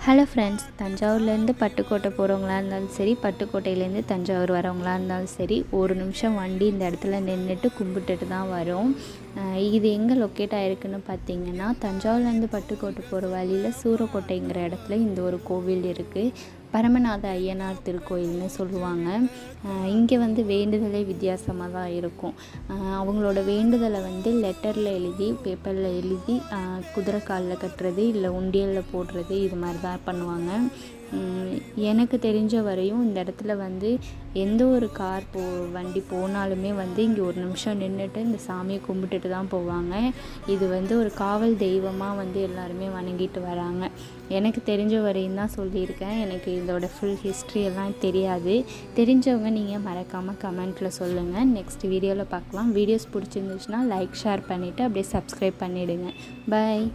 Hello friends, தஞ்சாவூர்லேருந்து Pattukkottai போகிறவங்களா இருந்தாலும் சரி, பட்டுக்கோட்டையிலேருந்து தஞ்சாவூர் வரவங்களா இருந்தாலும் சரி, ஒரு நிமிஷம் வண்டி இந்த இடத்துல நின்றுட்டு கும்பிட்டுட்டு தான் வரும். இது எங்கே லொக்கேட் ஆகிருக்குன்னு பார்த்தீங்கன்னா, தஞ்சாவூர்லேருந்து பட்டுக்கோட்டை போகிற வழியில் சூரக்கோட்டைங்கிற இடத்துல இந்த ஒரு கோவில் இருக்குது. பரமநாத ஐயனார் திருக்கோயில்னு சொல்லுவாங்க. இங்கே வேண்டுதலே வித்தியாசமாக தான் இருக்கும். அவங்களோட வேண்டுதலை லெட்டரில் எழுதி, பேப்பரில் எழுதி, குதிரை காலில் கட்டுறது, இல்லை உண்டியலில் போடுறது, இது மாதிரி தான் பண்ணுவாங்க. எனக்கு தெரிஞ்ச வரையும் இந்த இடத்துல எந்த ஒரு கார் வண்டி போனாலுமே இங்கே ஒரு நிமிஷம் நின்றுட்டு இந்த சாமியை கும்பிட்டுட்டு தான் போவாங்க. இது ஒரு காவல் தெய்வமாக எல்லாருமே வணங்கிட்டு வராங்க. எனக்கு தெரிஞ்ச வரையும் தான் சொல்லியிருக்கேன். எனக்கு இதோட ஃபுல் ஹிஸ்ட்ரி எல்லாம் தெரியாது. தெரிஞ்சவங்க நீங்கள் மறக்காமல் கமெண்ட்டில் சொல்லுங்கள். நெக்ஸ்ட் வீடியோவில் பார்க்கலாம். வீடியோஸ் பிடிச்சிருந்துச்சுன்னா லைக், ஷேர் பண்ணிவிட்டு அப்படியே சப்ஸ்கிரைப் பண்ணிவிடுங்க. பாய்.